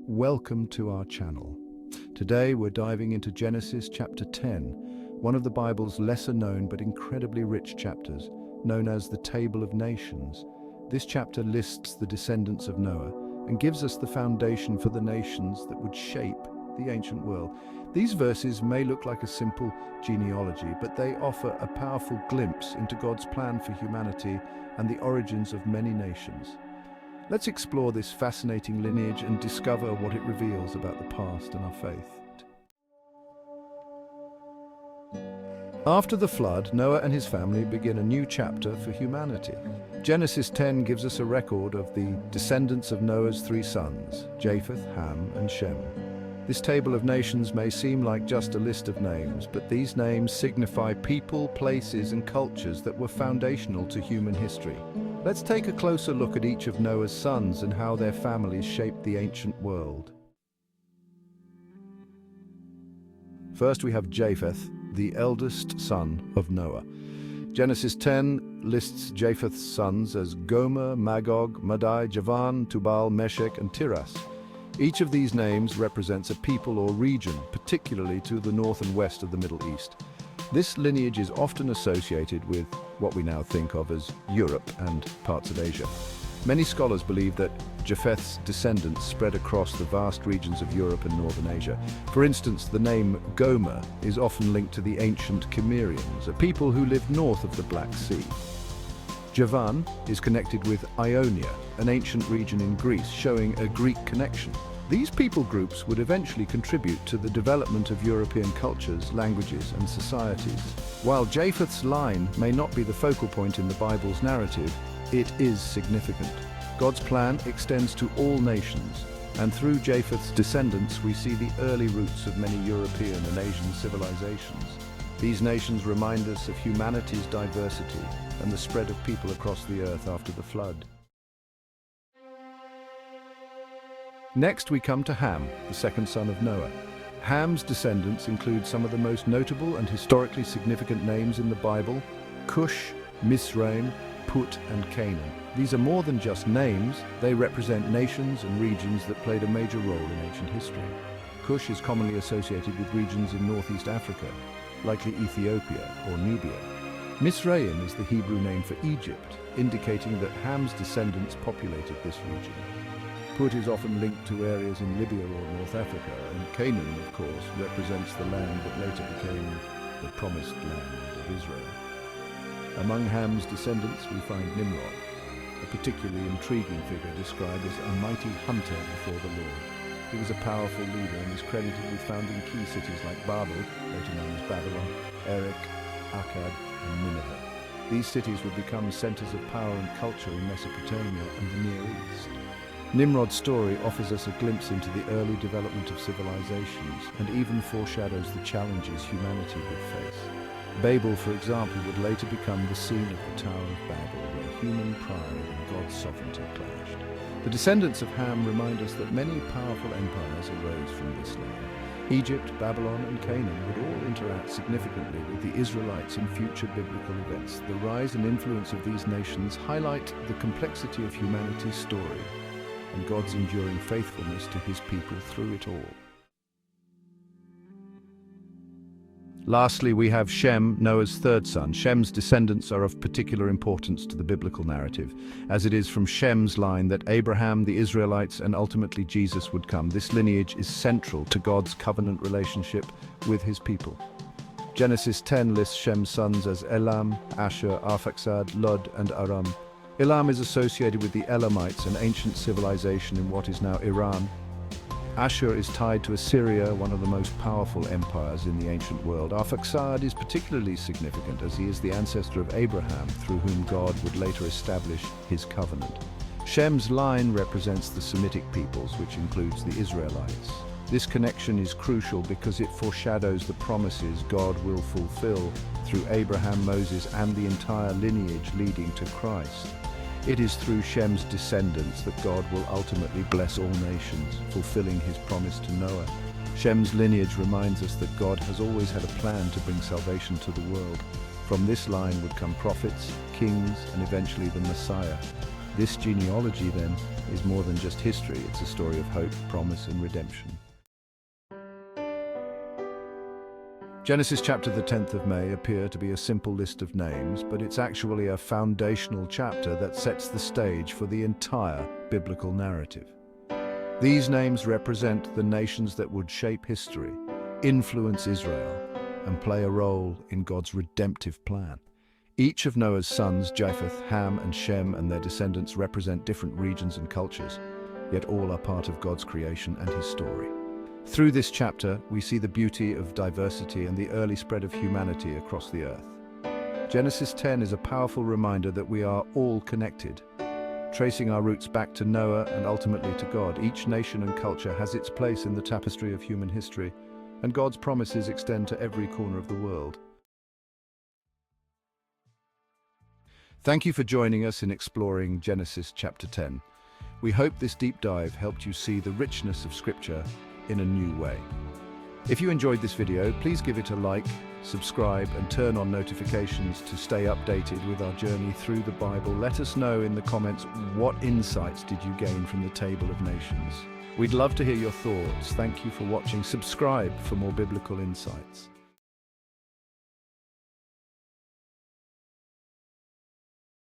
Welcome to our channel. Today we're diving into Genesis chapter 10, one of the Bible's lesser known but incredibly rich chapters, known as the Table of Nations. This chapter lists the descendants of Noah and gives us the foundation for the nations that would shape the ancient world. These verses may look like a simple genealogy, but they offer a powerful glimpse into God's plan for humanity and the origins of many nations. Let's explore this fascinating lineage and discover what it reveals about the past and our faith. After the flood, Noah and his family begin a new chapter for humanity. Genesis 10 gives us a record of the descendants of Noah's three sons, Japheth, Ham, and Shem. This table of nations may seem like just a list of names, but these names signify people, places, and cultures that were foundational to human history. Let's take a closer look at each of Noah's sons and how their families shaped the ancient world. First, we have Japheth, the eldest son of Noah. Genesis 10 lists Japheth's sons as Gomer, Magog, Madai, Javan, Tubal, Meshech, and Tiras. Each of these names represents a people or region, particularly to the north and west of the Middle East. This lineage is often associated with what we now think of as Europe and parts of Asia. Many scholars believe that Japheth's descendants spread across the vast regions of Europe and northern Asia. For instance, the name Gomer is often linked to the ancient Cimmerians, a people who lived north of the Black Sea. Javan is connected with Ionia, an ancient region in Greece, showing a Greek connection. These people groups would eventually contribute to the development of European cultures, languages, and societies. While Japheth's line may not be the focal point in the Bible's narrative, it is significant. God's plan extends to all nations, and through Japheth's descendants we see the early roots of many European and Asian civilizations. These nations remind us of humanity's diversity and the spread of people across the earth after the flood. Next we come to Ham, the second son of Noah. Ham's descendants include some of the most notable and historically significant names in the Bible: Cush, Misraim, Put, and Canaan. These are more than just names, they represent nations and regions that played a major role in ancient history. Cush is commonly associated with regions in northeast Africa, likely Ethiopia or Nubia. Misraim is the Hebrew name for Egypt, indicating that Ham's descendants populated this region. Put is often linked to areas in Libya or North Africa, and Canaan, of course, represents the land that later became the Promised Land of Israel. Among Ham's descendants we find Nimrod, a particularly intriguing figure described as a mighty hunter before the Lord. He was a powerful leader and is credited with founding key cities like Babel, later known as Babylon, Erech, Akkad, and Nineveh. These cities would become centers of power and culture in Mesopotamia and the Near East. Nimrod's story offers us a glimpse into the early development of civilizations and even foreshadows the challenges humanity would face. Babel, for example, would later become the scene of the Tower of Babel, where human pride and God's sovereignty clashed. The descendants of Ham remind us that many powerful empires arose from this land. Egypt, Babylon, and Canaan would all interact significantly with the Israelites in future biblical events. The rise and influence of these nations highlight the complexity of humanity's story and God's enduring faithfulness to his people through it all. Lastly, we have Shem, Noah's third son. Shem's descendants are of particular importance to the biblical narrative, as it is from Shem's line that Abraham, the Israelites, and ultimately Jesus would come. This lineage is central to God's covenant relationship with his people. Genesis 10 lists Shem's sons as Elam, Asher, Arphaxad, Lud, and Aram. Elam is associated with the Elamites, an ancient civilization in what is now Iran. Asher is tied to Assyria, one of the most powerful empires in the ancient world. Arphaxad is particularly significant as he is the ancestor of Abraham, through whom God would later establish his covenant. Shem's line represents the Semitic peoples, which includes the Israelites. This connection is crucial because it foreshadows the promises God will fulfill through Abraham, Moses, and the entire lineage leading to Christ. It is through Shem's descendants that God will ultimately bless all nations, fulfilling his promise to Noah. Shem's lineage reminds us that God has always had a plan to bring salvation to the world. From this line would come prophets, kings, and eventually the Messiah. This genealogy, then, is more than just history. It's a story of hope, promise, and redemption. Genesis chapter the 10th of May appear to be a simple list of names, but it's actually a foundational chapter that sets the stage for the entire biblical narrative. These names represent the nations that would shape history, influence Israel, and play a role in God's redemptive plan. Each of Noah's sons, Japheth, Ham, and Shem, and their descendants represent different regions and cultures, yet all are part of God's creation and His story. Through this chapter, we see the beauty of diversity and the early spread of humanity across the earth. Genesis 10 is a powerful reminder that we are all connected. Tracing our roots back to Noah and ultimately to God, each nation and culture has its place in the tapestry of human history, and God's promises extend to every corner of the world. Thank you for joining us in exploring Genesis chapter 10. We hope this deep dive helped you see the richness of Scripture in a new way. If you enjoyed this video, please give it a like, subscribe, and turn on notifications to stay updated with our journey through the Bible. Let us know in the comments, what insights did you gain from the Table of Nations? We'd love to hear your thoughts. Thank you for watching. Subscribe for more biblical insights.